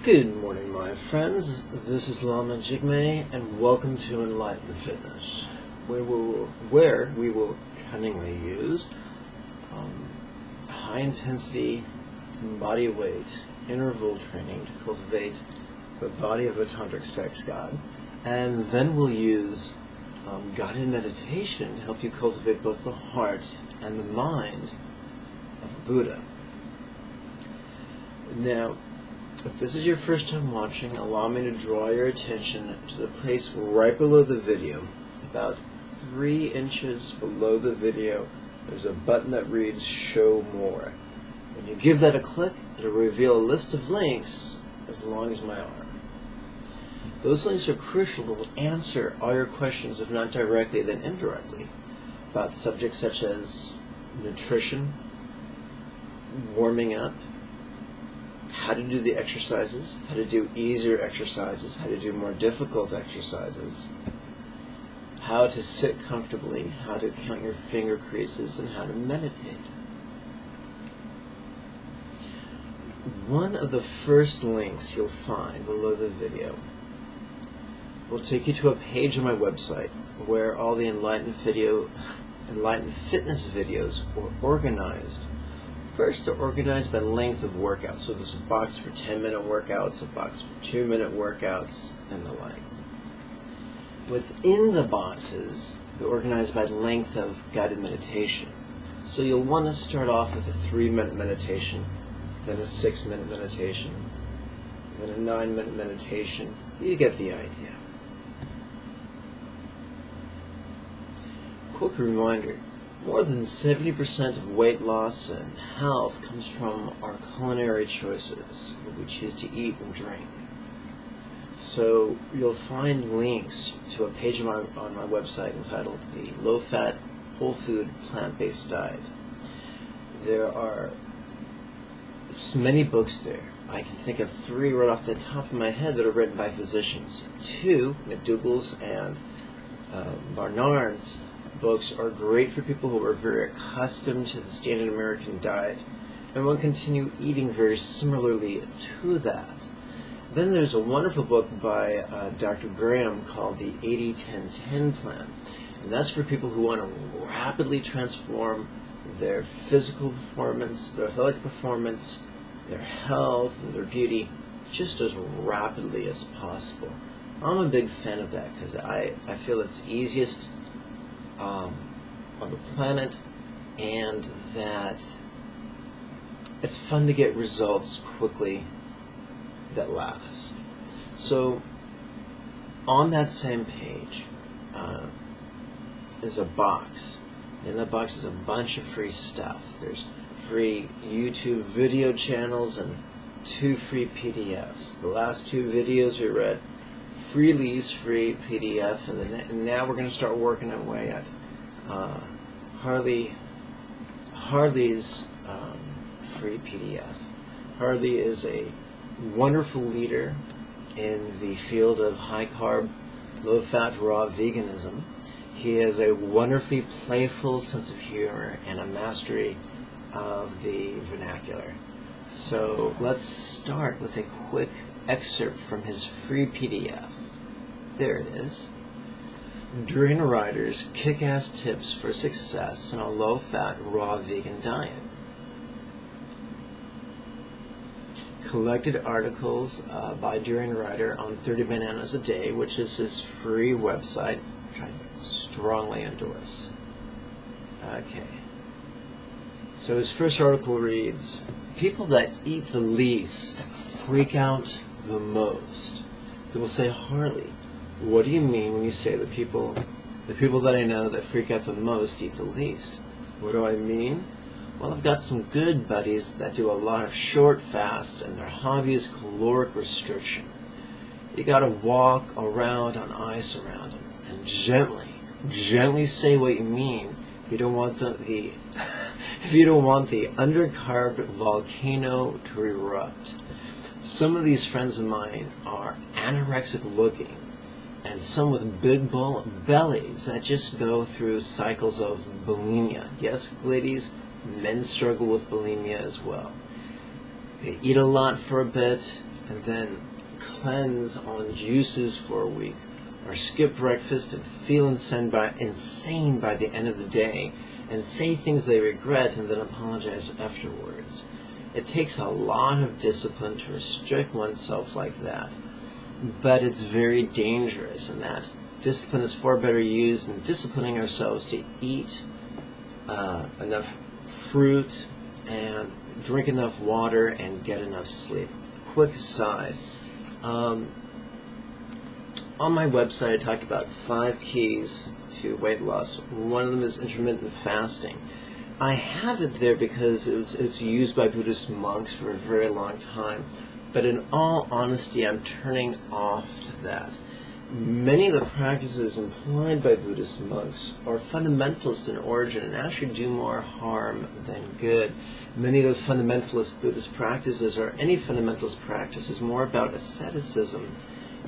Good morning, my friends. This is Lama Jigme, and welcome to Enlightened Fitness, where we will cunningly use high-intensity body weight interval training to cultivate the body of a Tantric Sex God, and then we'll use guided meditation to help you cultivate both the heart and the mind of Buddha. Now, if this is your first time watching, allow me to draw your attention to the place right below the video. About 3 inches below the video, there's a button that reads Show More. When you give that a click, it'll reveal a list of links as long as my arm. Those links are crucial to answer all your questions, if not directly, then indirectly, about subjects such as nutrition, warming up, how to do the exercises, how to do easier exercises, how to do more difficult exercises, how to sit comfortably, how to count your finger creases, and how to meditate. One of the first links you'll find below the video will take you to a page on my website where all the Enlightened Fitness videos are organized. First, they're organized by length of workout. So there's a box for 10-minute workouts, a box for 2-minute workouts, and the like. Within the boxes, they're organized by length of guided meditation. So you'll want to start off with a 3-minute meditation, then a 6-minute meditation, then a 9-minute meditation. You get the idea. Quick reminder. More than 70% of weight loss and health comes from our culinary choices, what we choose to eat and drink. So you'll find links to a page on my website entitled The Low-Fat, Whole Food, Plant-Based Diet. There are many books there. I can think of 3 right off the top of my head that are written by physicians. 2, McDougall's and Barnard's books are great for people who are very accustomed to the standard American diet and will continue eating very similarly to that. Then there's a wonderful book by Dr. Graham called the 80-10-10 Plan, and that's for people who want to rapidly transform their physical performance, their athletic performance, their health, and their beauty just as rapidly as possible. I'm a big fan of that because I feel it's easiest on the planet, and that it's fun to get results quickly that last. So on that same page is a box. In that box is a bunch of free stuff. There's free YouTube video channels and 2 free PDFs. The last 2 videos we read Freely's free PDF, and now we're going to start working our way at Harley's free PDF. Harley is a wonderful leader in the field of high-carb, low-fat, raw veganism. He has a wonderfully playful sense of humor and a mastery of the vernacular. So let's start with a quick excerpt from his free PDF. There it is. Dream Riders Kick-Ass Tips for Success in a Low-Fat, Raw Vegan Diet. Collected articles by Dream Rider on 30 Bananas a Day, which is his free website, which I strongly endorse. Okay. So his first article reads, people that eat the least freak out the most. People say, Harley, what do you mean when you say the people that I know that freak out the most eat the least? What do I mean? Well, I've got some good buddies that do a lot of short fasts, and their hobby is caloric restriction. You gotta walk around on ice around them and gently say what you mean. You don't want the if you don't want the undercarved volcano to erupt. Some of these friends of mine are anorexic looking, and some with big bellies that just go through cycles of bulimia. Yes, ladies, men struggle with bulimia as well. They eat a lot for a bit, and then cleanse on juices for a week, or skip breakfast and feel insane by the end of the day, and say things they regret and then apologize afterwards. It takes a lot of discipline to restrict oneself like that, but it's very dangerous, and that discipline is far better used than disciplining ourselves to eat enough fruit and drink enough water and get enough sleep. Quick aside, on my website I talk about 5 keys to weight loss. One of them is intermittent fasting. I have it there because it's used by Buddhist monks for a very long time, but in all honesty I'm turning off to that. Many of the practices employed by Buddhist monks are fundamentalist in origin and actually do more harm than good. Many of the fundamentalist Buddhist practices, or any fundamentalist practice, is more about asceticism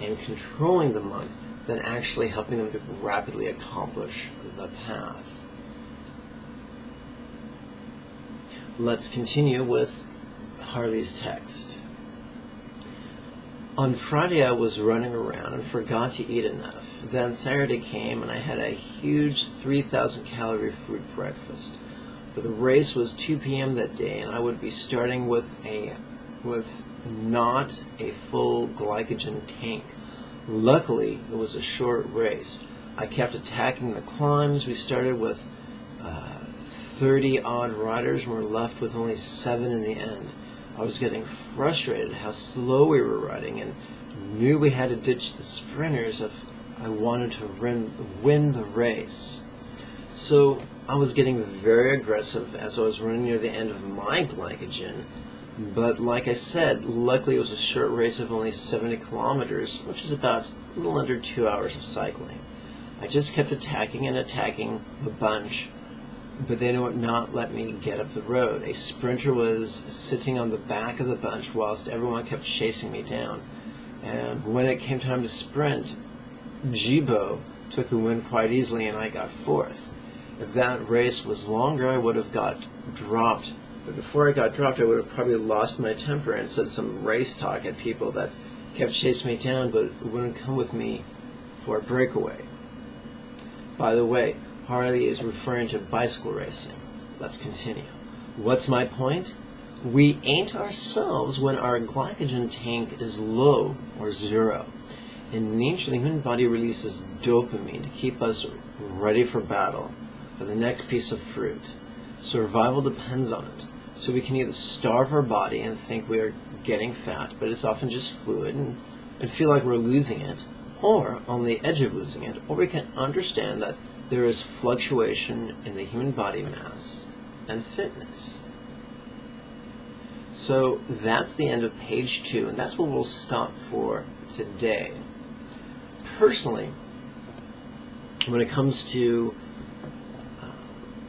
and controlling the monk than actually helping them to rapidly accomplish the path. Let's continue with Harley's text. On Friday I was running around and forgot to eat enough. Then Saturday came and I had a huge 3,000 calorie fruit breakfast. But the race was 2 p.m. that day, and I would be starting with not a full glycogen tank. Luckily, it was a short race. I kept attacking the climbs. We started with 30-odd riders and were left with only 7 in the end. I was getting frustrated how slow we were riding and knew we had to ditch the sprinters if I wanted to win the race. So I was getting very aggressive as I was running near the end of my glycogen, but like I said, luckily it was a short race of only 70 kilometers, which is about a little under 2 hours of cycling. I just kept attacking the bunch, but they would not let me get up the road. A sprinter was sitting on the back of the bunch whilst everyone kept chasing me down. And when it came time to sprint, Jibo took the win quite easily and I got 4th. If that race was longer, I would have got dropped. But before I got dropped, I would have probably lost my temper and said some race talk at people that kept chasing me down but wouldn't come with me for a breakaway. By the way, Harley is referring to bicycle racing. Let's continue. What's my point? We ain't ourselves when our glycogen tank is low or 0. In nature, the human body releases dopamine to keep us ready for battle, for the next piece of fruit. Survival depends on it. So we can either starve our body and think we are getting fat, but it's often just fluid, and feel like we're losing it, or on the edge of losing it, or we can understand that there is fluctuation in the human body mass and fitness. So that's the end of page 2, and that's what we'll stop for today. Personally, when it comes to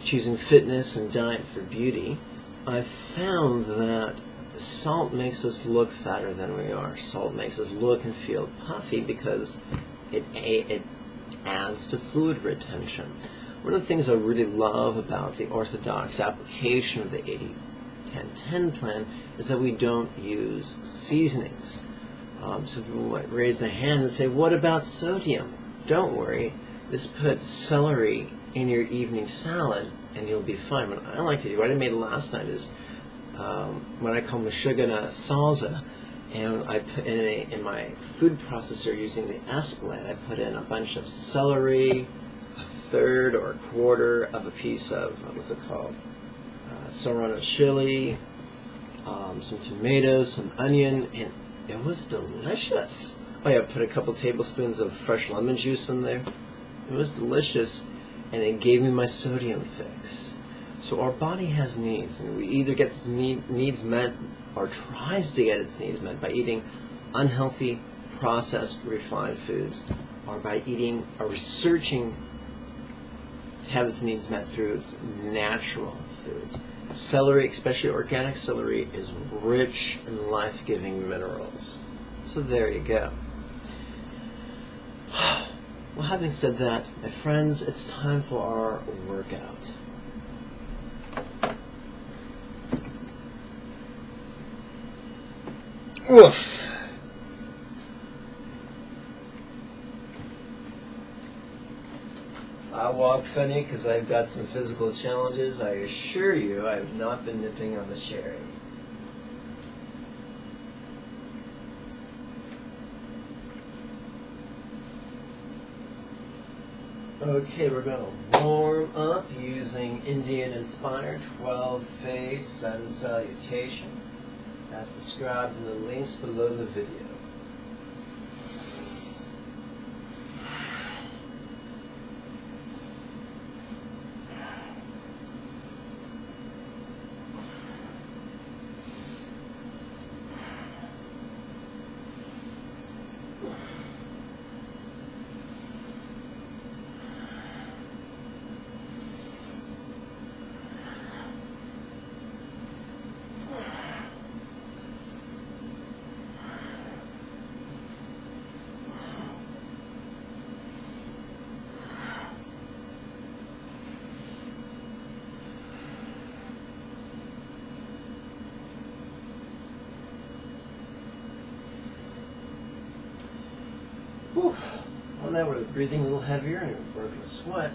choosing fitness and diet for beauty, I've found that salt makes us look fatter than we are. Salt makes us look and feel puffy because it adds to fluid retention. One of the things I really love about the orthodox application of the 80-10-10 plan is that we don't use seasonings. So people might raise their hand and say, what about sodium? Don't worry, just put celery in your evening salad and you'll be fine. What I like to do, what I made last night is what I call mashugana salsa, and I put in my food processor using the S-blend, I put in a bunch of celery, a third or a quarter of a piece of, what's it called, serrano chili, some tomatoes, some onion, and it was delicious. Oh yeah, I put a couple tablespoons of fresh lemon juice in there. It was delicious, and it gave me my sodium fix. So our body has needs, and we either get its needs met or tries to get its needs met by eating unhealthy, processed, refined foods, or by eating or researching to have its needs met through its natural foods. Celery, especially organic celery, is rich in life-giving minerals. So there you go. Well, having said that, my friends, it's time for our workout. Oof. walk funny because I've got some physical challenges, I assure you I have not been nipping on the cherry. Okay, we're going to warm up using Indian-inspired 12-phase sun salutation as described in the links below the video. Whew. Well, now we're breathing a little heavier and we're working with sweat.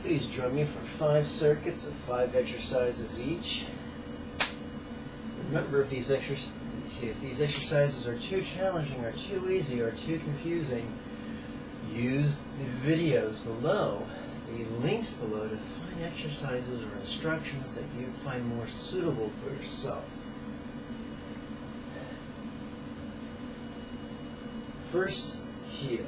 Please join me for 5 circuits of 5 exercises each. Remember, if these exercises are too challenging or too easy or too confusing, use the videos below, the links below, to find exercises or instructions that you find more suitable for yourself. First, heel.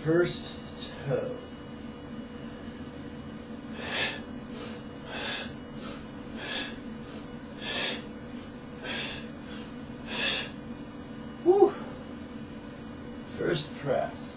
First, toe. Woo. First press.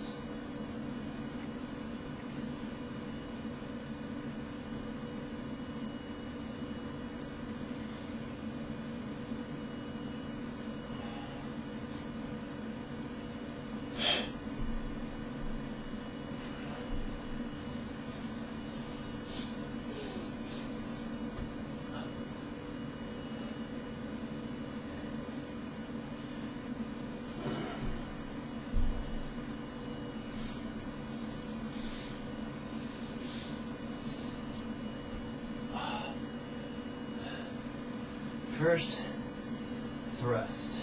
First, thrust.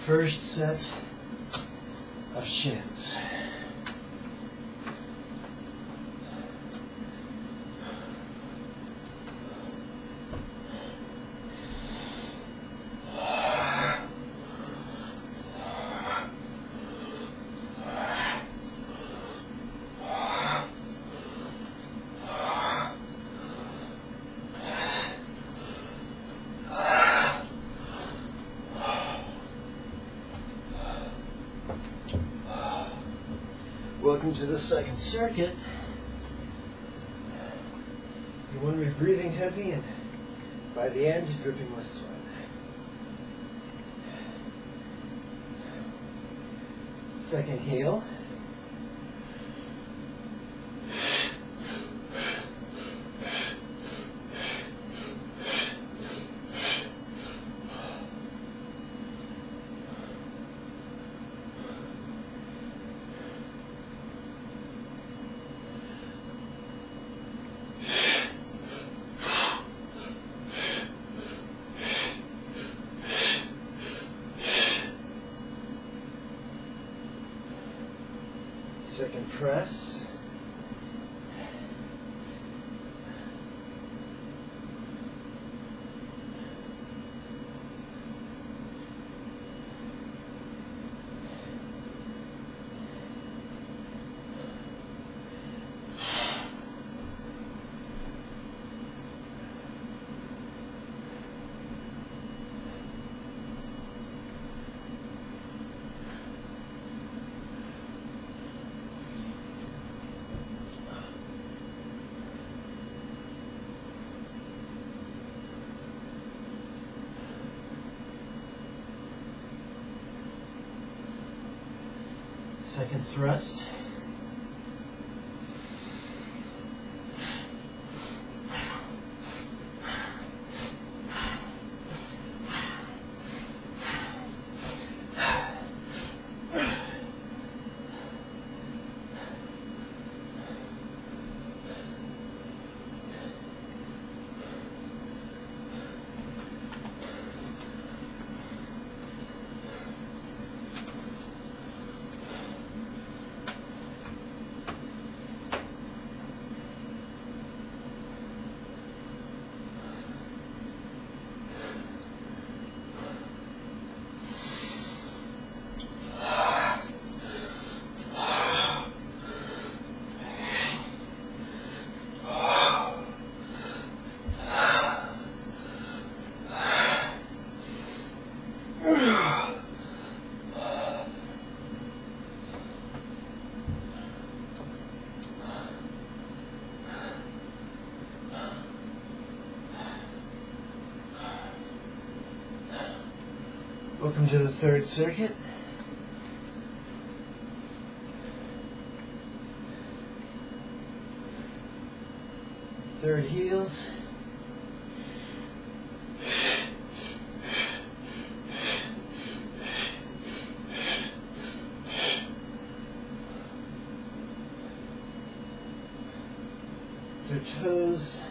First set of shins. Welcome to the second circuit. You want to be breathing heavy and by the end dripping with sweat. Second heel. Second press. Second thrust. Welcome to the third circuit. Third heels. Third toes.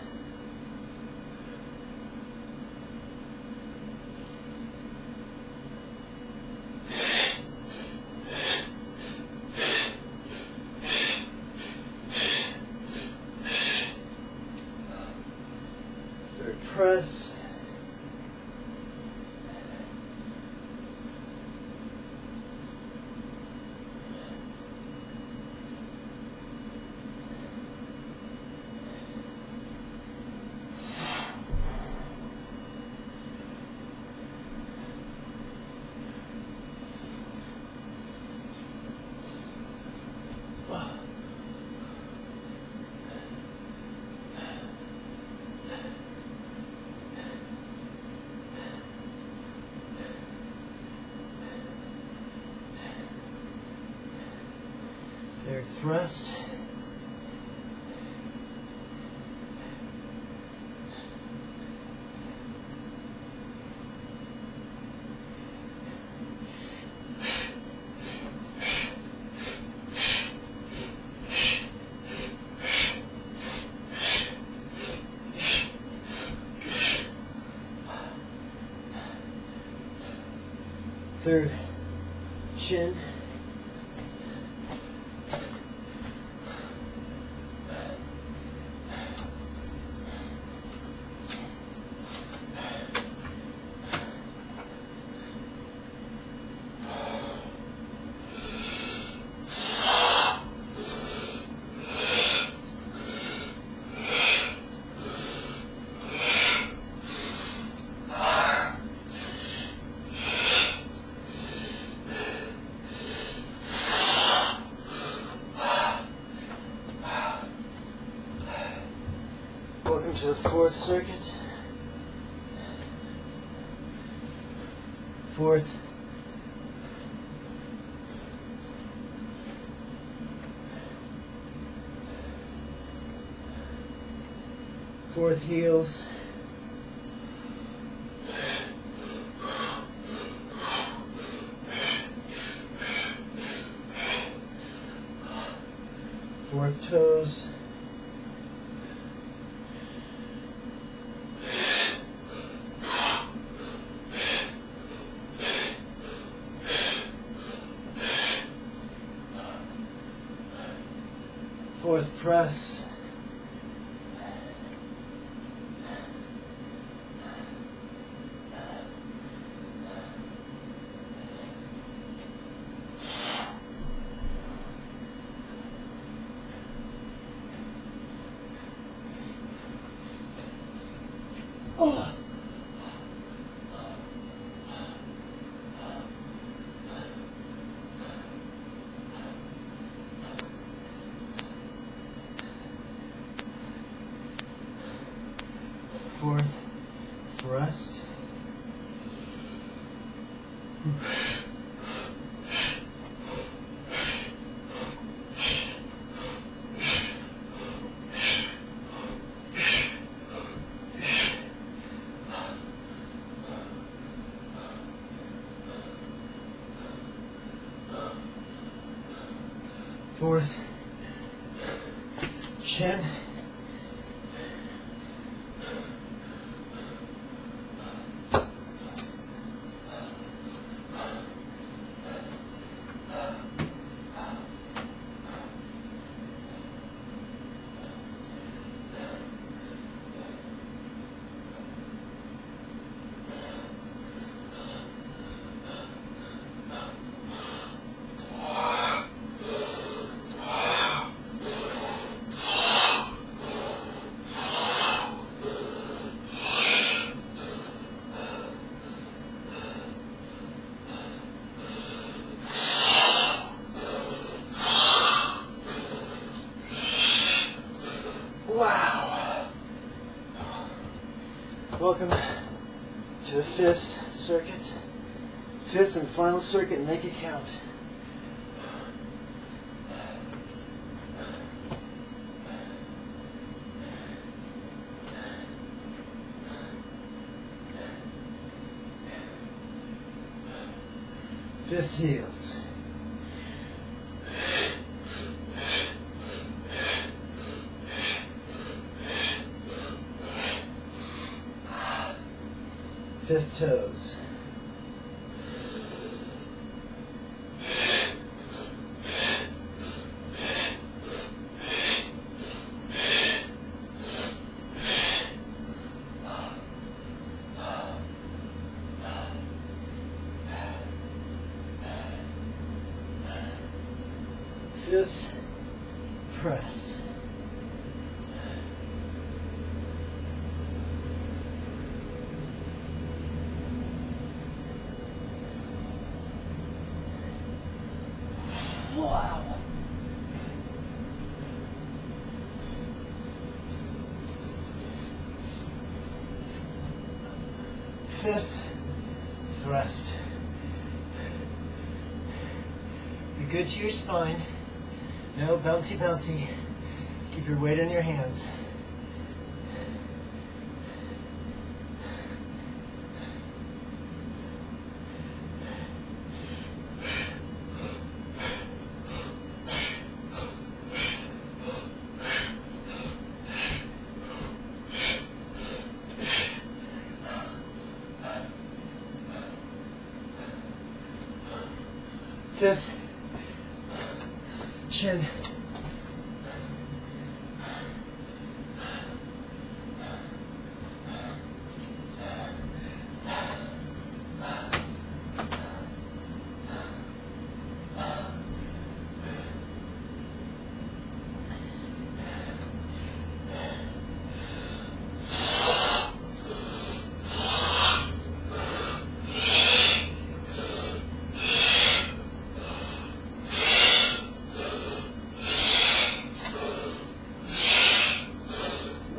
Press. Third thrust. Third chin. Welcome to the fourth circuit. Fourth. Fourth heels. Fourth toes. Fourth press. Oh. Fourth thrust. 4th, chin. Wow. Welcome to the 5th circuit. 5th and final circuit, make it count. Fifth heels. Fifth toes. Fifth press. Wow. Fifth thrust. Be good to your spine. No bouncy bouncy. Keep your weight in your hands. Fifth, chin.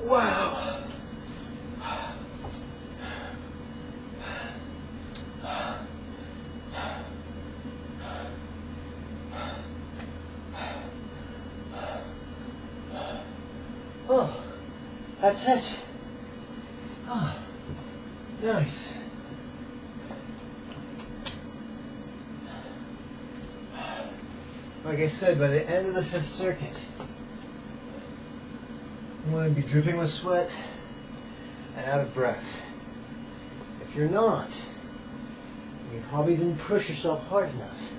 Wow. Oh, that's it. Oh, nice. Like I said, by the end of the 5th circuit, I'm going to be dripping with sweat and out of breath. If you're not, you probably didn't push yourself hard enough.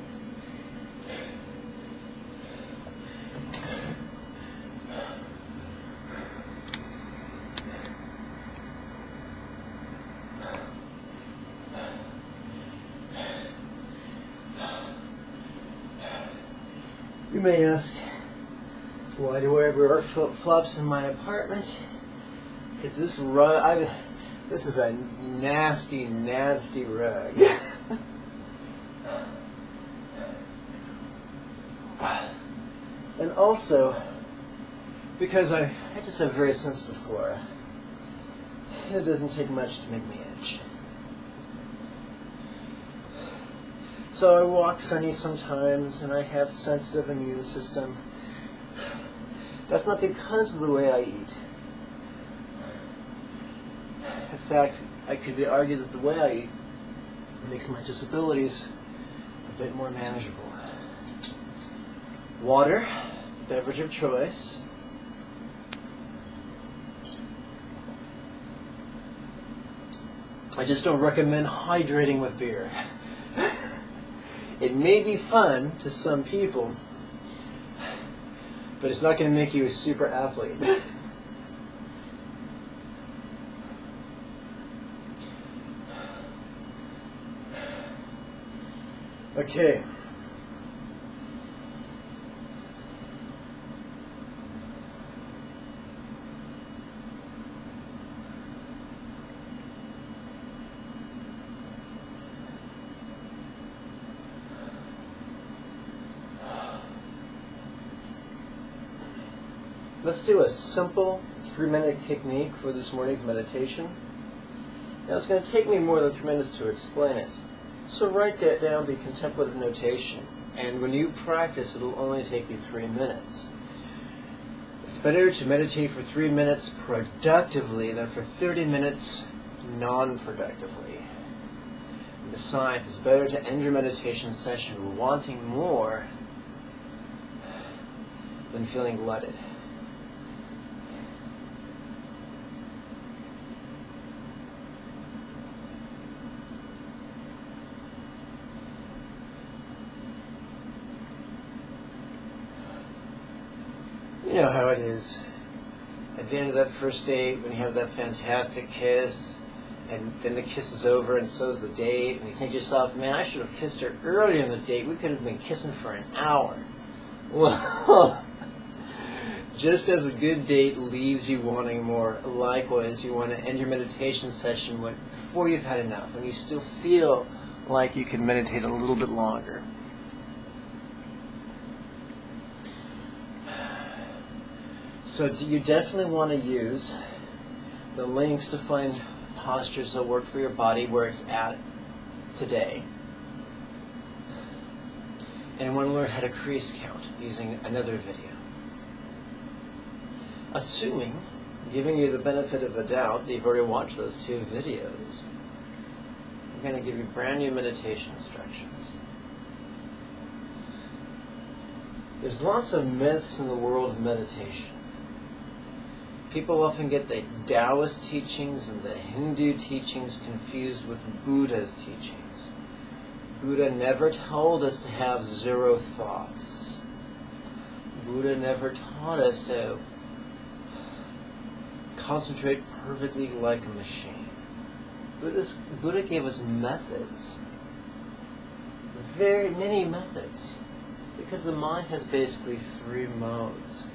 You may ask, why do I wear flip-flops in my apartment? Because this is a nasty, nasty rug. And also, because I just have very sensitive flora. It doesn't take much to make me itch. So I walk funny sometimes, and I have sensitive immune system. That's not because of the way I eat. In fact, I could argue that the way I eat makes my disabilities a bit more manageable. Water, beverage of choice. I just don't recommend hydrating with beer. It may be fun to some people, but it's not going to make you a super athlete. Okay. Let's do a simple 3-minute technique for this morning's meditation. Now it's going to take me more than 3 minutes to explain it. So write that down, the contemplative notation. And when you practice, it'll only take you 3 minutes. It's better to meditate for 3 minutes productively than for 30 minutes non-productively. Besides, it's better to end your meditation session wanting more than feeling glutted. You know how it is. At the end of that first date, when you have that fantastic kiss, and then the kiss is over and so is the date, and you think to yourself, man, I should have kissed her earlier in the date. We could have been kissing for an hour. Well, just as a good date leaves you wanting more, likewise, you want to end your meditation session before you've had enough, and you still feel like you can meditate a little bit longer. So you definitely want to use the links to find postures that work for your body where it's at today. And you want to learn how to crease count using another video. Assuming, giving you the benefit of the doubt that you've already watched those 2 videos, I'm going to give you brand new meditation instructions. There's lots of myths in the world of meditation. People often get the Taoist teachings and the Hindu teachings confused with Buddha's teachings. Buddha never told us to have 0 thoughts. Buddha never taught us to concentrate perfectly like a machine. Buddha gave us methods, very many methods, because the mind has basically 3 modes.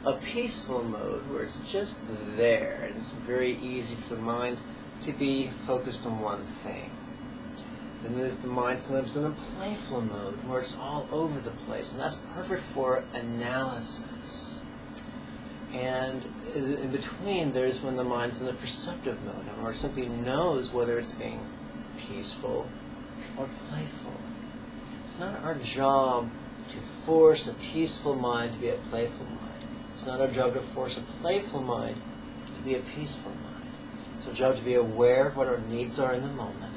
A peaceful mode where it's just there and it's very easy for the mind to be focused on one thing. Then there's the mind sometimes in a playful mode where it's all over the place, and that's perfect for analysis. And in between, there's when the mind's in a perceptive mode, and where it simply knows whether it's being peaceful or playful. It's not our job to force a peaceful mind to be a playful mind. It's not our job to force a playful mind to be a peaceful mind. It's our job to be aware of what our needs are in the moment,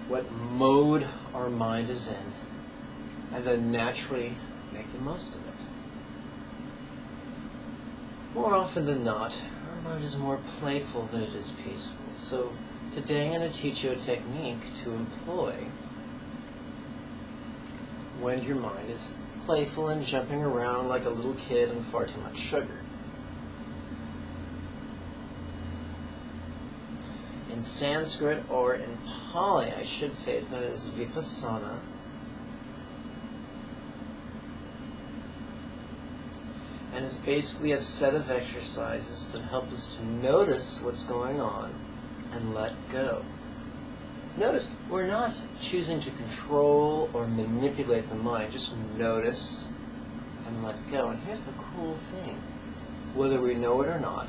what mode our mind is in, and then naturally make the most of it. More often than not, our mind is more playful than it is peaceful. So today I'm going to teach you a technique to employ when your mind is playful and jumping around like a little kid on far too much sugar. In Sanskrit, or in Pali, I should say, it's known as Vipassana. And it's basically a set of exercises that help us to notice what's going on and let go. Notice, we're not choosing to control or manipulate the mind. Just notice and let go. And here's the cool thing. Whether we know it or not,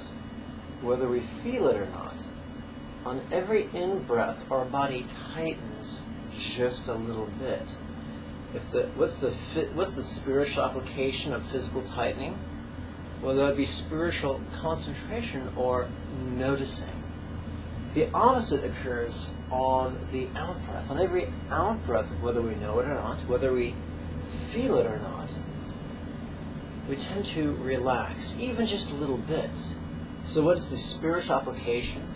whether we feel it or not, on every in-breath, our body tightens just a little bit. What's the spiritual application of physical tightening? Well, that would be spiritual concentration or noticing. The opposite occurs on the out-breath. On every out-breath, whether we know it or not, whether we feel it or not, we tend to relax, even just a little bit. So what is the spiritual application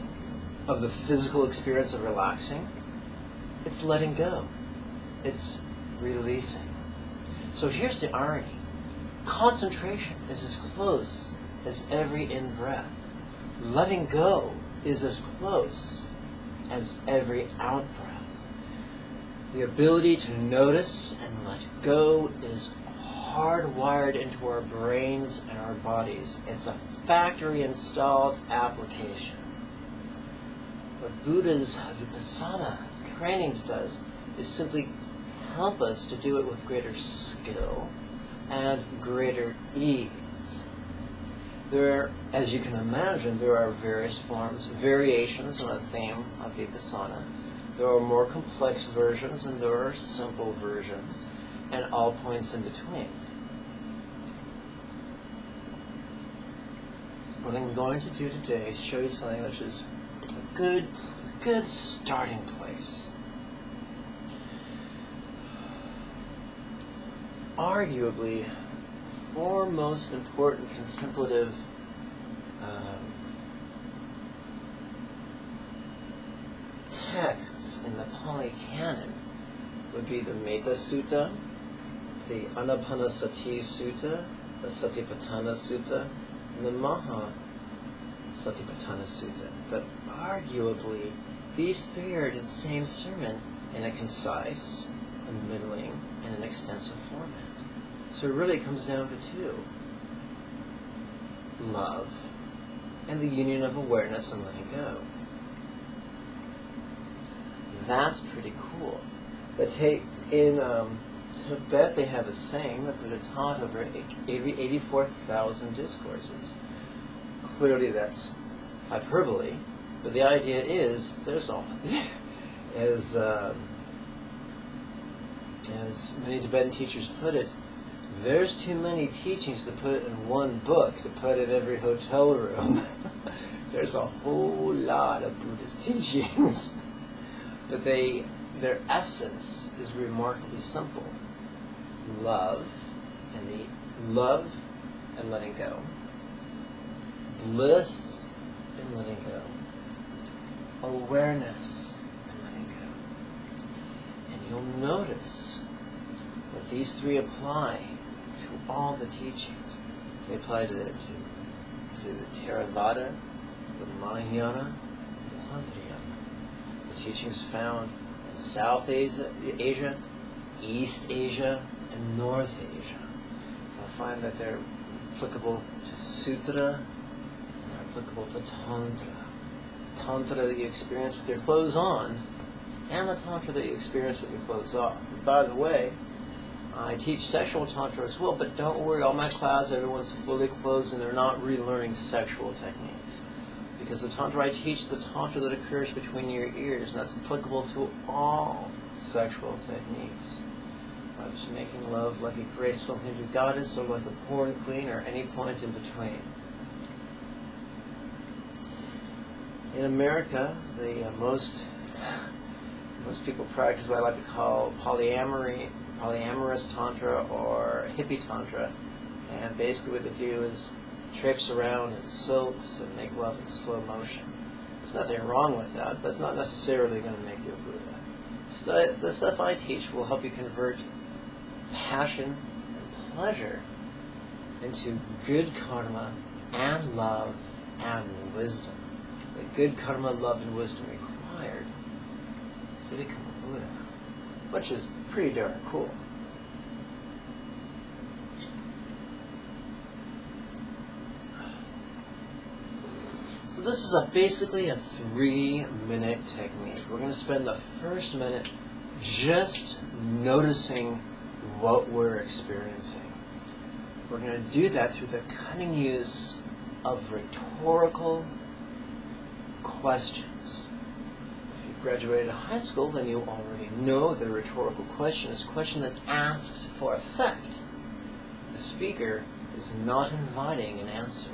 of the physical experience of relaxing? It's letting go. It's releasing. So here's the irony. Concentration is as close as every in-breath. Letting go is as close as every out-breath. The ability to notice and let go is hardwired into our brains and our bodies. It's a factory-installed application. What Buddha's Vipassana trainings does is simply help us to do it with greater skill and greater ease. There, as you can imagine, there are various forms, variations on a theme of Vipassana. There are more complex versions and there are simple versions, and all points in between. What I'm going to do today is show you something which is a good starting place. Arguably, the four most important contemplative texts in the Pali Canon would be the Metta Sutta, the Anapanasati Sutta, the Satipatthana Sutta, and the Maha Satipatthana Sutta. But arguably, these three are in the same sermon in a concise, a middling, and an extensive format. So it really comes down to two. Love and the union of awareness and letting go. That's pretty cool. But in Tibet they have a saying that Buddha taught over 84,000 discourses. Clearly that's hyperbole, but the idea is there's all as many Tibetan teachers put it, there's too many teachings to put in one book, to put in every hotel room. There's a whole lot of Buddhist teachings. But their essence is remarkably simple. Love and letting go. Bliss and letting go. Awareness and letting go. And you'll notice that these three apply to all the teachings. They apply to the Theravada, the Mahayana, the Tantric. Teachings found in South Asia, East Asia, and North Asia. So I find that they're applicable to Sutra and they're applicable to Tantra. Tantra that you experience with your clothes on, and the Tantra that you experience with your clothes off. And by the way, I teach sexual Tantra as well, but don't worry, all my class, everyone's fully clothed and they're not relearning sexual techniques. Because the Tantra I teach, the Tantra that occurs between your ears, and that's applicable to all sexual techniques. Whether it's making love like a graceful Hindu goddess or like a porn queen or any point in between. In America, the most people practice what I like to call polyamorous Tantra or hippie Tantra. And basically what they do is traipse around in silks and make love in slow motion. There's nothing wrong with that, but it's not necessarily going to make you a Buddha. The stuff I teach will help you convert passion and pleasure into good karma and love and wisdom. The good karma, love, and wisdom required to become a Buddha, which is pretty darn cool. So this is basically a 3-minute technique. We're going to spend the first minute just noticing what we're experiencing. We're going to do that through the cunning use of rhetorical questions. If you graduated high school, then you already know that a rhetorical question is a question that's asked for effect. The speaker is not inviting an answer.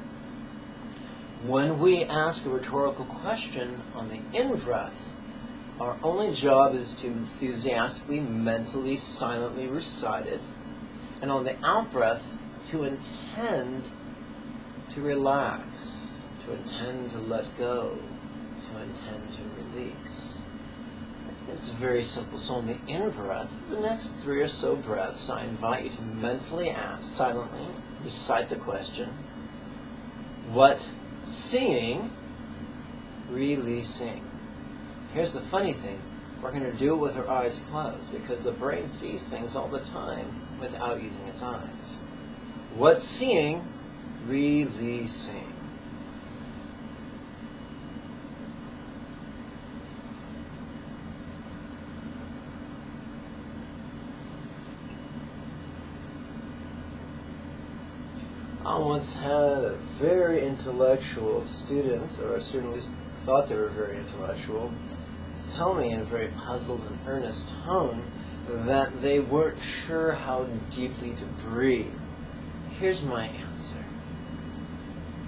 When we ask a rhetorical question on the in-breath, our only job is to enthusiastically, mentally, silently recite it And on the out-breath, to intend to relax, to intend to let go, to intend to release. It's very simple. So on the in-breath, the next 3 or so breaths, I invite you to mentally ask, silently, recite the question, what seeing, releasing? Here's the funny thing. We're going to do it with our eyes closed because the brain sees things all the time without using its eyes. What seeing, releasing? I once had a very intellectual student, or a student at least thought they were very intellectual, tell me in a very puzzled and earnest tone that they weren't sure how deeply to breathe. Here's my answer.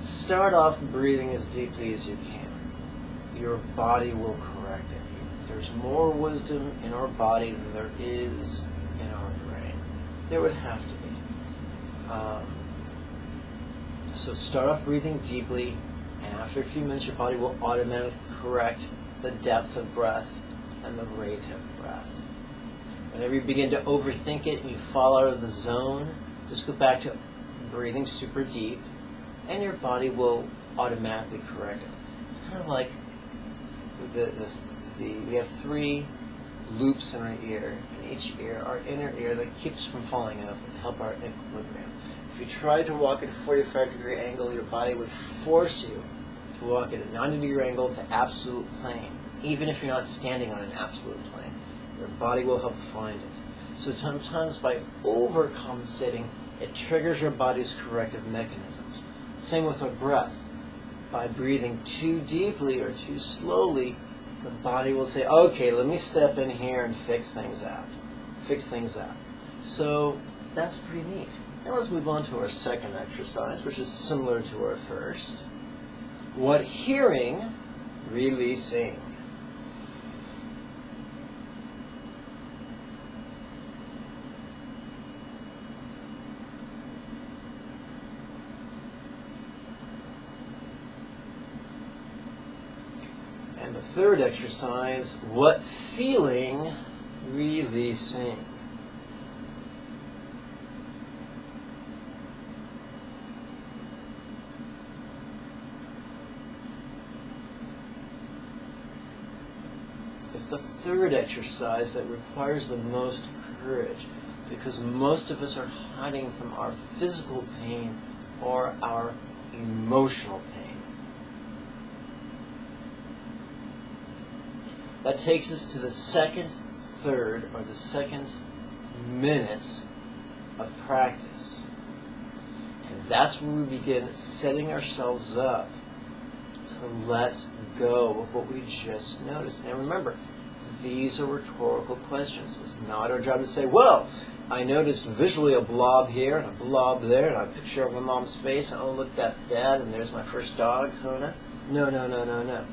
Start off breathing as deeply as you can. Your body will correct it. There's more wisdom in our body than there is in our brain. There would have to be. So start off breathing deeply, and after a few minutes your body will automatically correct the depth of breath and the rate of breath. Whenever you begin to overthink it and you fall out of the zone, just go back to breathing super deep, and your body will automatically correct it. It's kind of like we have 3 loops in our ear, and each ear, our inner ear, that keeps from falling out and help our equilibrium. If you tried to walk at a 45-degree angle, your body would force you to walk at a 90-degree angle to absolute plane. Even if you're not standing on an absolute plane, your body will help find it. So sometimes by overcompensating, it triggers your body's corrective mechanisms. Same with our breath. By breathing too deeply or too slowly, the body will say, okay, let me step in here and fix things out. So that's pretty neat. Now let's move on to our second exercise, which is similar to our first. What hearing, releasing? And the third exercise, what feeling, releasing? It's the third exercise that requires the most courage, because most of us are hiding from our physical pain or our emotional pain. That takes us to the second minutes of practice. And that's when we begin setting ourselves up to let go of what we just noticed. Now remember, these are rhetorical questions. It's not our job to say, well, I noticed visually a blob here and a blob there, and a picture of my mom's face, and oh look, that's Dad, and there's my first dog, Hona. No.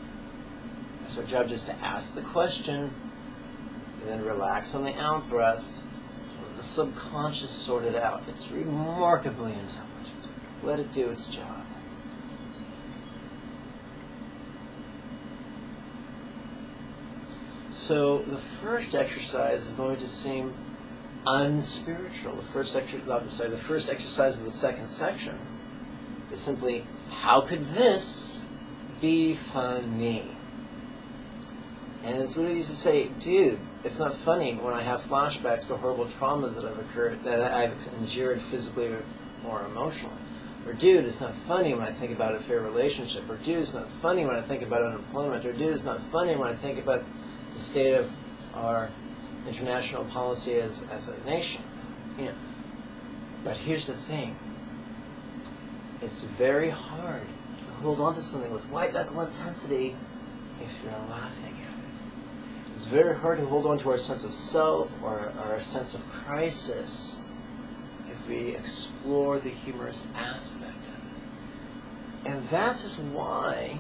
It's our job just to ask the question, and then relax on the out-breath, and let the subconscious sort it out. It's remarkably intelligent. Let it do its job. So the first exercise is going to seem unspiritual. The first exercise of the second section is simply, how could this be funny? And it's what I used to say, dude, it's not funny when I have flashbacks to horrible traumas that I've endured physically or emotionally. Or dude, it's not funny when I think about a fair relationship. Or dude, it's not funny when I think about unemployment. Or dude, it's not funny when I think about the state of our international policy as a nation. But here's the thing. It's very hard to hold on to something with white-knuckle intensity if you're laughing at it. It's very hard to hold on to our sense of self or our sense of crisis if we explore the humorous aspect of it. And that is why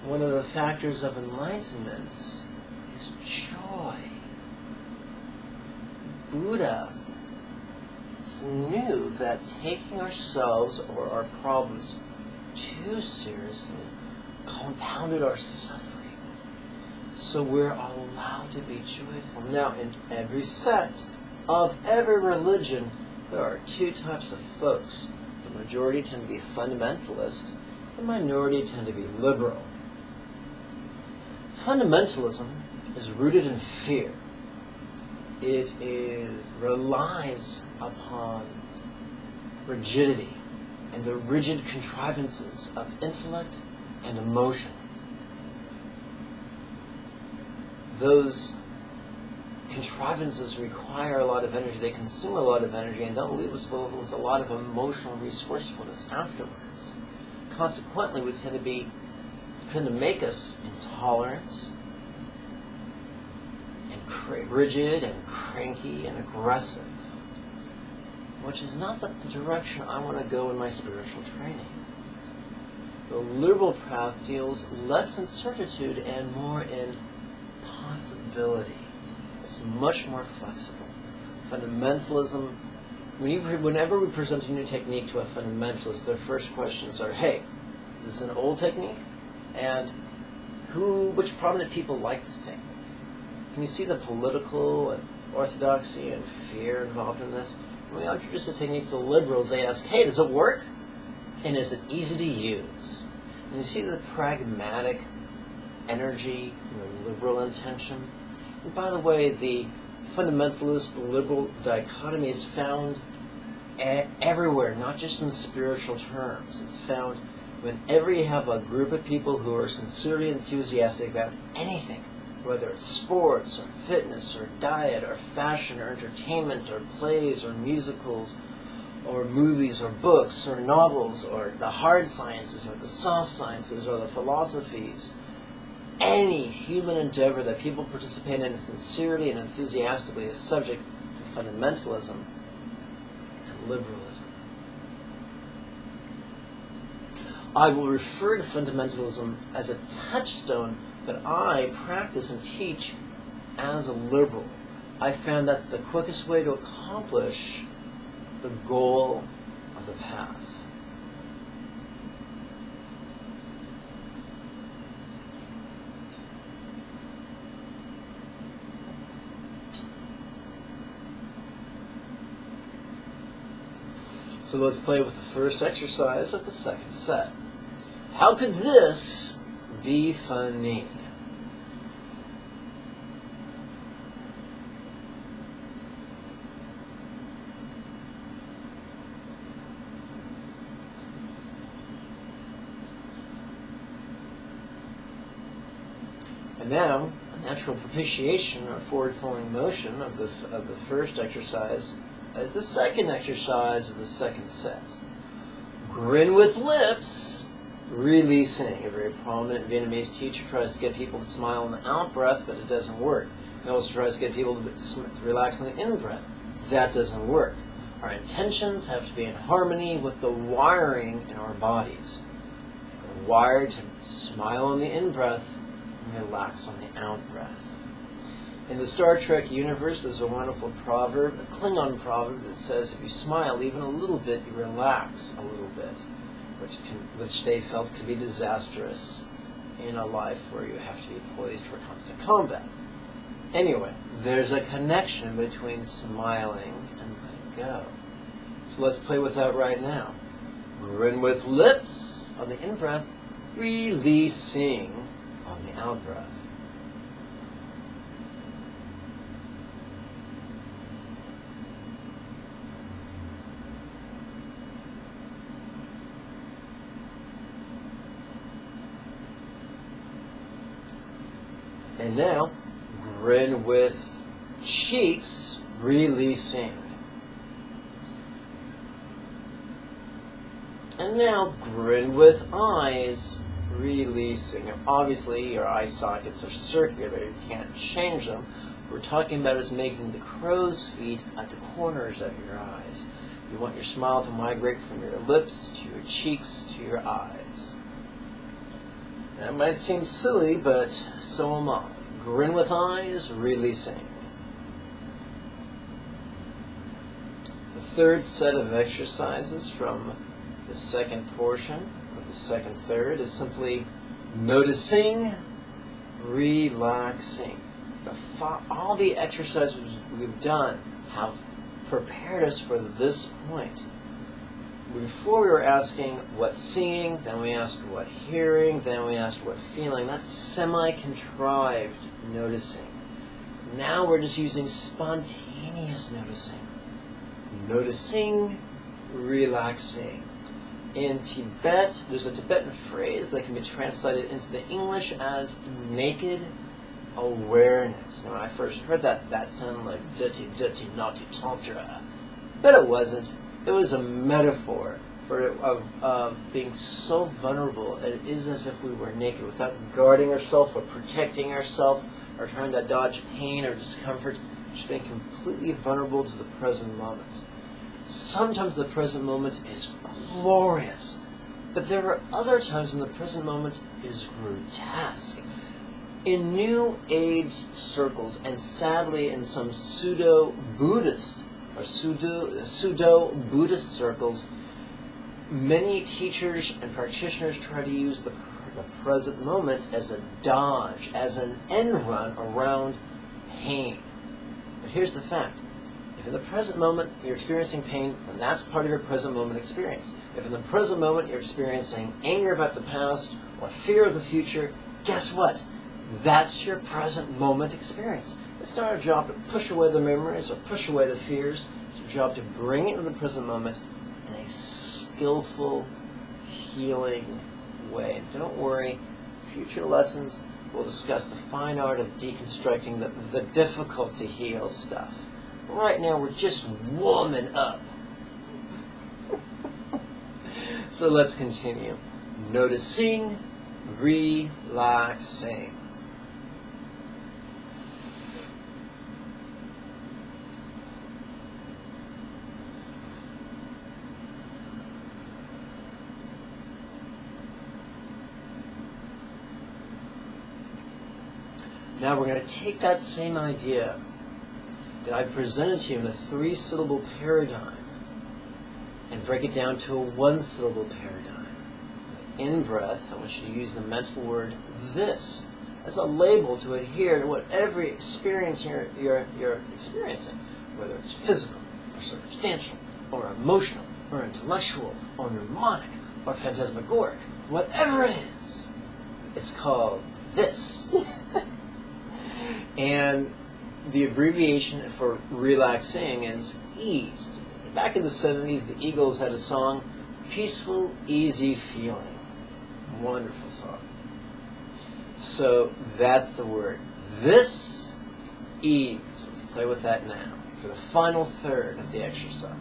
one of the factors of enlightenment is joy. Buddha knew that taking ourselves or our problems too seriously compounded our suffering. So we're allowed to be joyful. Now, in every sect of every religion, there are two types of folks. The majority tend to be fundamentalist. The minority tend to be liberal. Fundamentalism is rooted in fear. It relies upon rigidity and the rigid contrivances of intellect and emotion. Those contrivances require a lot of energy, they consume a lot of energy, and don't leave us with a lot of emotional resourcefulness afterwards. Consequently, we tend to make us intolerant and rigid and cranky and aggressive, which is not the direction I want to go in my spiritual training. The liberal path deals less in certitude and more in possibility. It's much more flexible. Fundamentalism, whenever we present a new technique to a fundamentalist, their first questions are, hey, is this an old technique? And which prominent people like this technique? Can you see the political and orthodoxy and fear involved in this? When we introduce a technique to the liberals, they ask, hey, does it work? And is it easy to use? And you see the pragmatic energy and the liberal intention? And by the way, the fundamentalist, the liberal dichotomy is found everywhere, not just in spiritual terms. It's found whenever you have a group of people who are sincerely enthusiastic about anything, whether it's sports or fitness or diet or fashion or entertainment or plays or musicals or movies or books or novels or the hard sciences or the soft sciences or the philosophies. Any human endeavor that people participate in sincerely and enthusiastically is subject to fundamentalism and liberalism. I will refer to fundamentalism as a touchstone, but I practice and teach as a liberal. I found that's the quickest way to accomplish the goal of the path. So let's play with the first exercise of the second set. How could this be funny? And now, a natural propitiation or forward-flowing motion of the first exercise as the second exercise of the second set. Grin with lips, releasing. A very prominent Vietnamese teacher tries to get people to smile on the out-breath, but it doesn't work. He also tries to get people to relax on the in-breath. That doesn't work. Our intentions have to be in harmony with the wiring in our bodies. We're wired to smile on the in-breath and relax on the out-breath. In the Star Trek universe, there's a wonderful proverb, a Klingon proverb, that says if you smile even a little bit, you relax a little bit, which they felt could be disastrous in a life where you have to be poised for constant combat. Anyway, there's a connection between smiling and letting go. So let's play with that right now. Grin with lips on the in-breath, releasing on the out-breath. And now, grin with cheeks, releasing. And now, grin with eyes, releasing. Now, obviously, your eye sockets are circular. You can't change them. What we're talking about is making the crow's feet at the corners of your eyes. You want your smile to migrate from your lips to your cheeks to your eyes. That might seem silly, but so am I. Grin with eyes, releasing. The third set of exercises from the second portion of the second third is simply noticing, relaxing. All the exercises we've done have prepared us for this point. Before we were asking what seeing, then we asked what hearing, then we asked what feeling. That's semi-contrived noticing. Now we're just using spontaneous noticing. Noticing, relaxing. In Tibet, there's a Tibetan phrase that can be translated into the English as naked awareness. Now, when I first heard that sounded like dirty, naughty tantra. But it wasn't. It was a metaphor of being so vulnerable. It is as if we were naked without guarding ourselves or protecting ourselves or trying to dodge pain or discomfort. Just being completely vulnerable to the present moment. Sometimes the present moment is glorious, but there are other times when the present moment is grotesque. In New Age circles, and sadly in some pseudo-Buddhist or pseudo-Buddhist circles, many teachers and practitioners try to use the present moment as a dodge, as an end run around pain. But here's the fact. If in the present moment you're experiencing pain, then that's part of your present moment experience. If in the present moment you're experiencing anger about the past or fear of the future, guess what? That's your present moment experience. It's not our job to push away the memories or push away the fears. It's your job to bring it into the present moment in a skillful, healing way. And don't worry, future lessons will discuss the fine art of deconstructing the difficult to heal stuff. Right now we're just warming up. So let's continue. Noticing, relaxing. Now we're going to take that same idea that I presented to you in a 3-syllable paradigm and break it down to a 1-syllable paradigm. In breath, I want you to use the mental word this as a label to adhere to whatever experience you're experiencing, whether it's physical or circumstantial or emotional or intellectual or mnemonic or phantasmagoric, whatever it is, it's called this. And the abbreviation for relaxing is ease. Back in the 70s, the Eagles had a song, Peaceful, Easy Feeling. Wonderful song. So that's the word. This, ease. Let's play with that now for the final third of the exercise.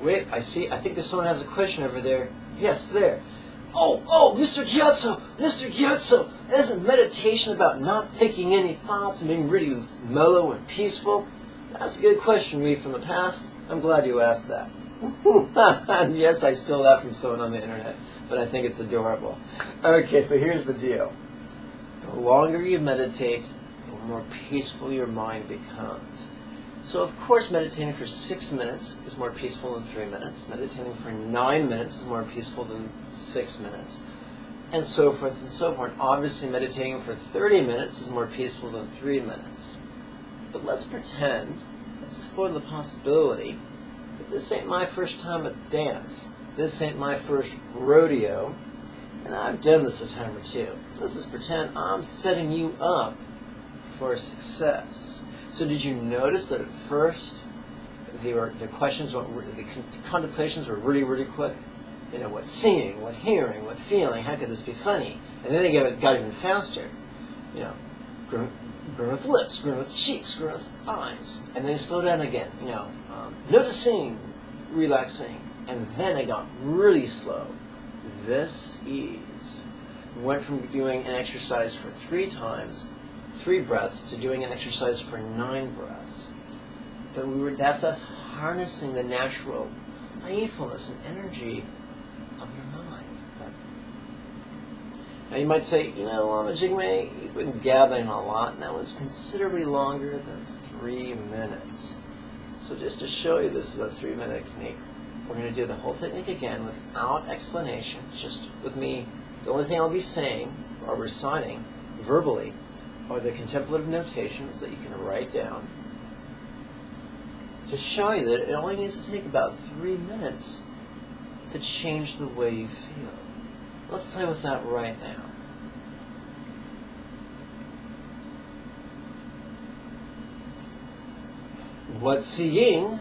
Wait, I think there's someone has a question over there. Yes, there. Oh, Mr. Gyatso, isn't meditation about not thinking any thoughts and being really mellow and peaceful? That's a good question, me from the past. I'm glad you asked that. And yes, I stole that from someone on the internet, but I think it's adorable. Okay, so here's the deal. The longer you meditate, the more peaceful your mind becomes. So, of course, meditating for 6 minutes is more peaceful than 3 minutes. Meditating for 9 minutes is more peaceful than 6 minutes. And so forth and so forth. Obviously, meditating for 30 minutes is more peaceful than 3 minutes. But let's explore the possibility that this ain't my first time at the dance. This ain't my first rodeo. And I've done this a time or two. Let's just pretend I'm setting you up for success. So did you notice that at first the questions, the contemplations were really, really quick? You know, what seeing, what hearing, what feeling, how could this be funny? And then they got even faster. You know, Grown with lips, grown with cheeks, grown with eyes. And then slow down again, noticing, relaxing. And then I got really slow. This ease. Went from doing an exercise for 3 times, 3 breaths, to doing an exercise for 9 breaths. But that's us harnessing the natural playfulness and energy of your mind. Now you might say, Lama Jigme, you've been gabbing a lot, and that was considerably longer than 3 minutes. So just to show you this is a 3-minute technique, we're going to do the whole technique again without explanation, just with me. The only thing I'll be saying or reciting verbally are the contemplative notations that you can write down to show you that it only needs to take about 3 minutes to change the way you feel. Let's play with that right now. What seeing,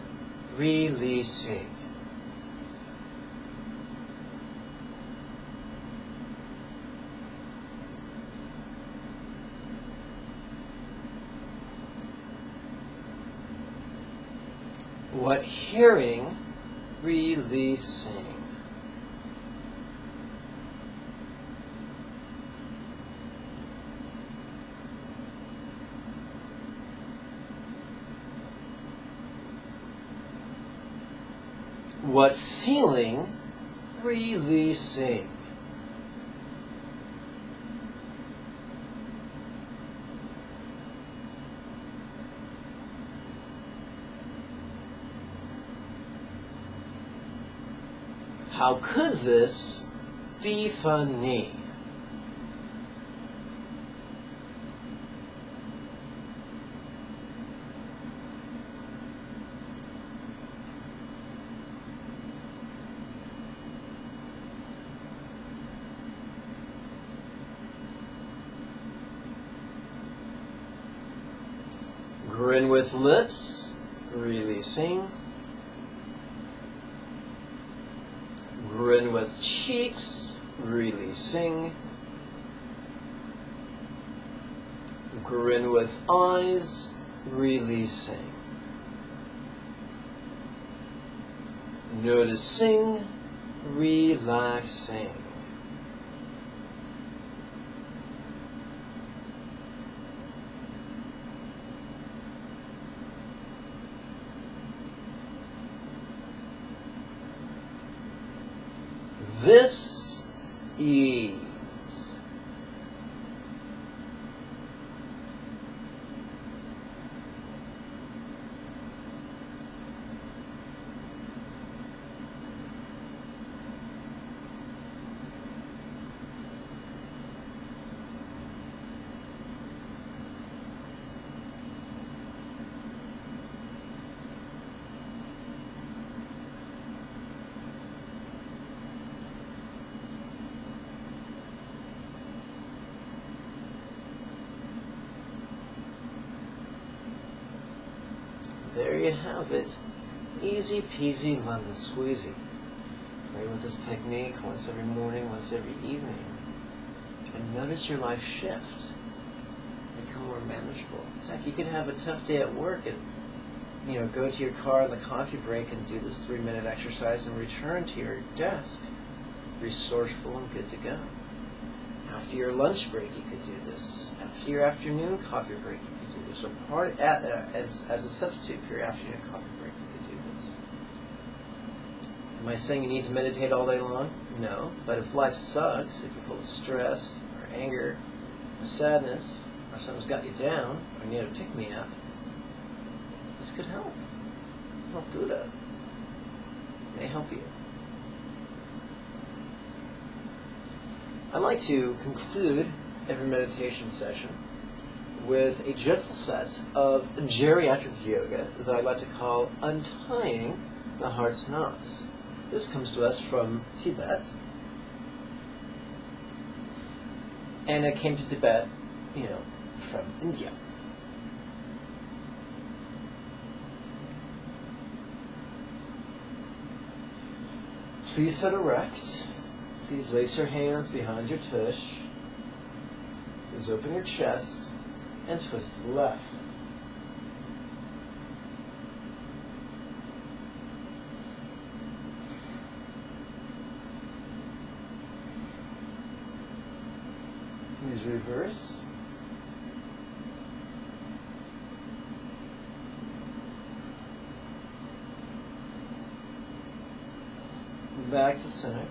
releasing. What hearing, releasing. What feeling, releasing. How could this be funny? Grin with lips, releasing. Grin with cheeks, releasing. Grin with eyes, releasing. Noticing, relaxing. This ease. There you have it. Easy peasy lemon squeezy. Play with this technique once every morning, once every evening. And notice your life shift. Become more manageable. Heck, you could have a tough day at work and go to your car on the coffee break and do this 3-minute exercise and return to your desk resourceful and good to go. After your lunch break, you could do this. After your afternoon coffee break, you could do this. Or as a substitute for your afternoon coffee break, you could do this. Am I saying you need to meditate all day long? No. But if life sucks, if you're full of stress, or anger, or sadness, or something's got you down, or you need a pick-me-up, this could help. Help Buddha. It may help you. I'd like to conclude every meditation session with a gentle set of geriatric yoga that I like to call untying the heart's knots. This comes to us from Tibet. And it came to Tibet, from India. Please sit erect. Please lace your hands behind your tush. Please open your chest and twist to the left. Please reverse. Back to center.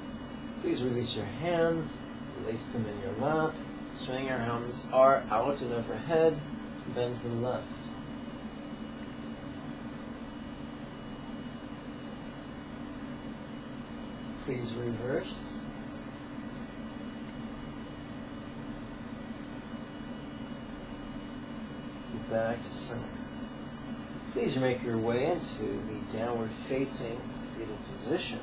Please release your hands, place them in your lap. Swing your arms are out and overhead. Bend to the left. Please reverse. Back to center. Please make your way into the downward facing fetal position.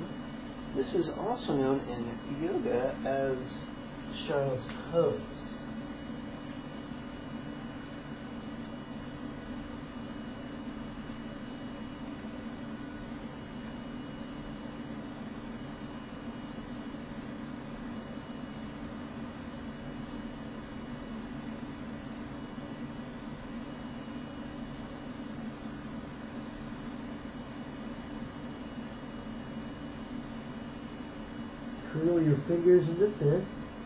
This is also known in yoga as child's pose. Curl your fingers into fists.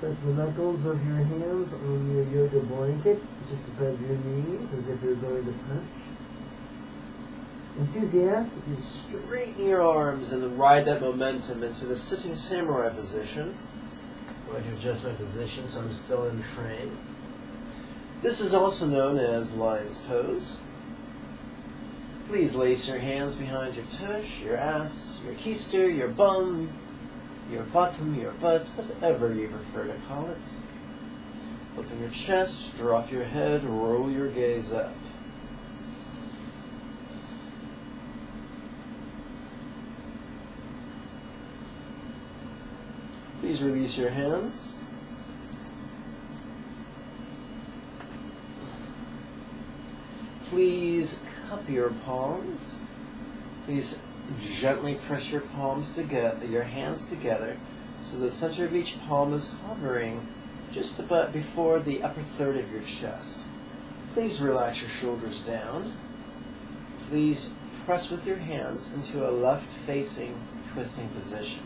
Press the knuckles of your hands on your yoga blanket just above your knees as if you're going to punch. Enthusiastically Straighten your arms and then ride that momentum into the sitting samurai position. I'm going to adjust my position so I'm still in frame. This is also known as lion's pose. Please lace your hands behind your tush, your ass, your keister, your bum, your bottom, your butt, whatever you prefer to call it. Open your chest, drop your head, roll your gaze up. Please release your hands. Please cup your palms. Please gently press your palms together, your hands together, so the center of each palm is hovering just about before the upper third of your chest. Please relax your shoulders down. Please press with your hands into a left-facing twisting position.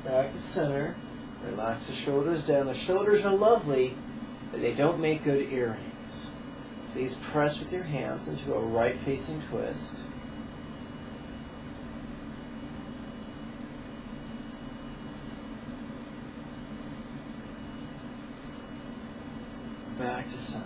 Back to center. Relax the shoulders down. The shoulders are lovely, but they don't make good earrings. Please press with your hands into a right-facing twist. Back to center.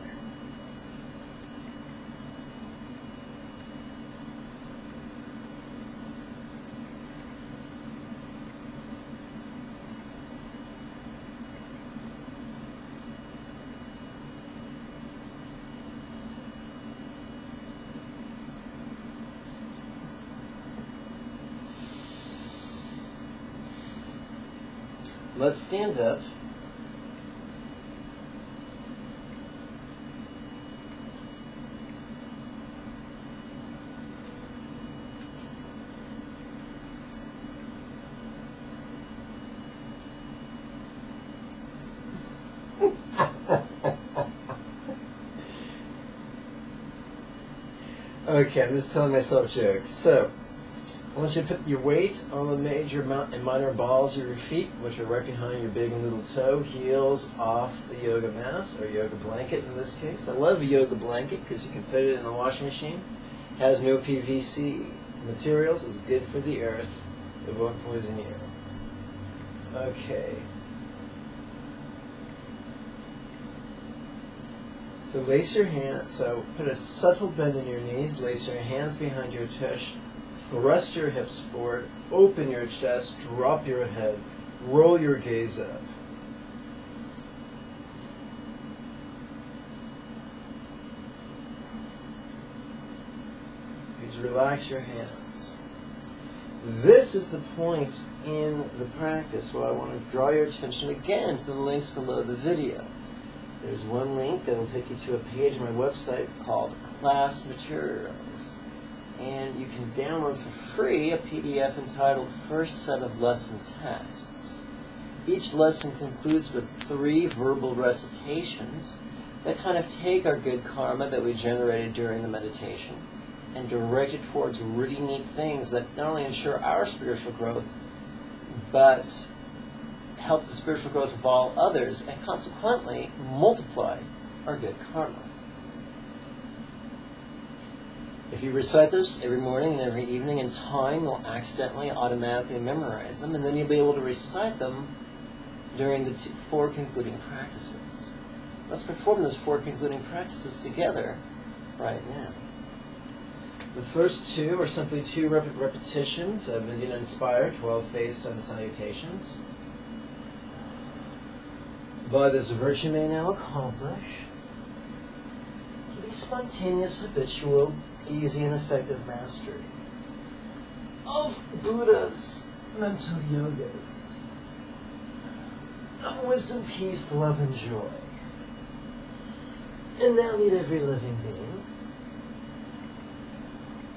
Let's stand up. Okay, I'm just telling myself jokes. So, I want you to put your weight on the major and minor balls of your feet, which are right behind your big and little toe, heels off the yoga mat, or yoga blanket in this case. I love a yoga blanket because you can put it in the washing machine. It has no PVC materials, it's good for the earth, it won't poison you. Okay. So lace your hands, so put a subtle bend in your knees, lace your hands behind your tush, thrust your hips forward, open your chest, drop your head, roll your gaze up. Please relax your hands. This is the point in the practice where I want to draw your attention again to the links below the video. There's one link that will take you to a page on my website called Class Materials. and you can download for free a PDF entitled First Set of Lesson Texts. Each lesson concludes with 3 verbal recitations that kind of take our good karma that we generated during the meditation and direct it towards really neat things that not only ensure our spiritual growth, but help the spiritual growth of all others, and consequently multiply our good karma. If you recite this every morning and every evening in time, you'll accidentally automatically memorize them, and then you'll be able to recite them during the 4 concluding practices. Let's perform those 4 concluding practices together right now. The first 2 are simply 2 repetitions of Indian-inspired 12-phase sun salutations. By this virtue may now accomplish the spontaneous, habitual, easy, and effective mastery of Buddha's mental yogas, of wisdom, peace, love, and joy. And now lead every living being,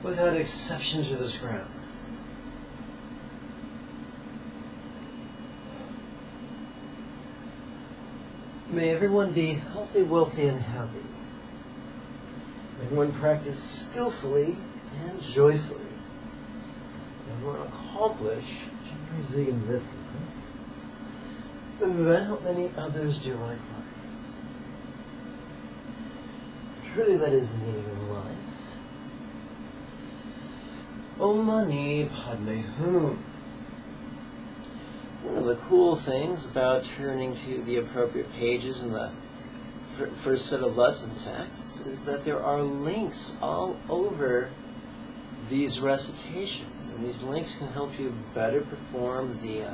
without exception, to this ground. May everyone be healthy, wealthy, and happy. May everyone practice skillfully and joyfully. May everyone accomplish and then help many others do likewise. Truly, that is the meaning of life. Om Mani Padme Hum. One of the cool things about turning to the appropriate pages in the first set of lesson texts is that there are links all over these recitations, and these links can help you better perform the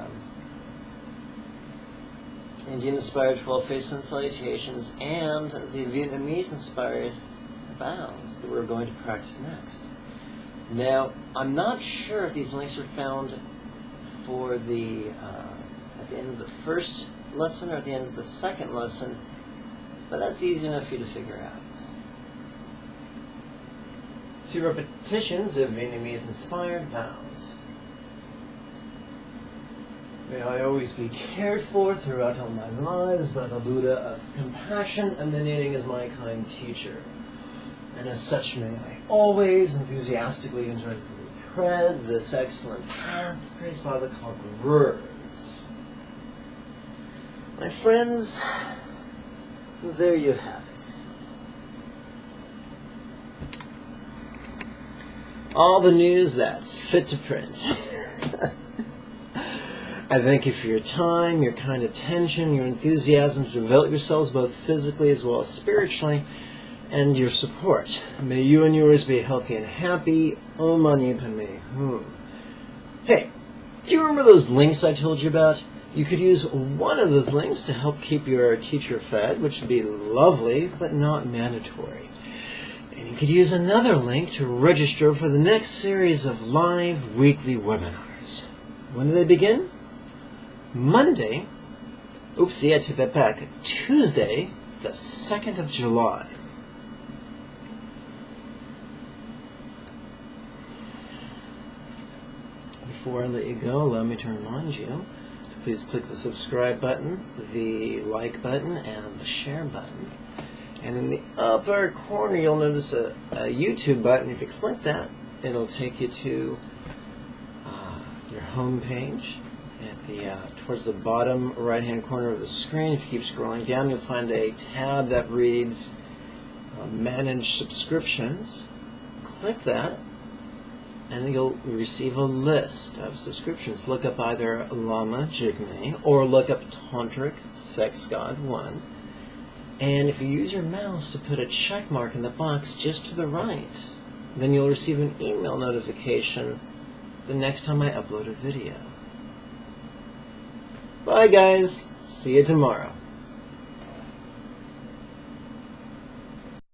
Indian-inspired 12-phase sun salutations and the Vietnamese-inspired bows that we're going to practice next. Now, I'm not sure if these links are found for the at the end of the first lesson or at the end of the second lesson, but that's easy enough for you to figure out. 2 repetitions of Vietnamese-inspired bows. May I always be cared for throughout all my lives by the Buddha of compassion, emanating as my kind teacher. And as such, may I always enthusiastically and joyfully tread this excellent path graced by the conquerors. My friends, there you have it. All the news that's fit to print. I thank you for your time, your kind attention, your enthusiasm to develop yourselves both physically as well as spiritually, and your support. May you and yours be healthy and happy. Om Mani Padme Hum. Hey, do you remember those links I told you about? You could use one of those links to help keep your teacher fed, which would be lovely, but not mandatory. And you could use another link to register for the next series of live weekly webinars. When do they begin? Monday. Oopsie, I took that back. Tuesday, the 2nd of July. Before I let you go, allow me to remind you to please click the subscribe button, the like button, and the share button. And in the upper corner, you'll notice a YouTube button. If you click that, it'll take you to your home page. At the towards the bottom right-hand corner of the screen, if you keep scrolling down, you'll find a tab that reads Manage Subscriptions. Click that, and you'll receive a list of subscriptions. Look up either Lama Jigme or look up Tantric Sex God 1. And if you use your mouse to put a check mark in the box just to the right, then you'll receive an email notification the next time I upload a video. Bye guys, see you tomorrow.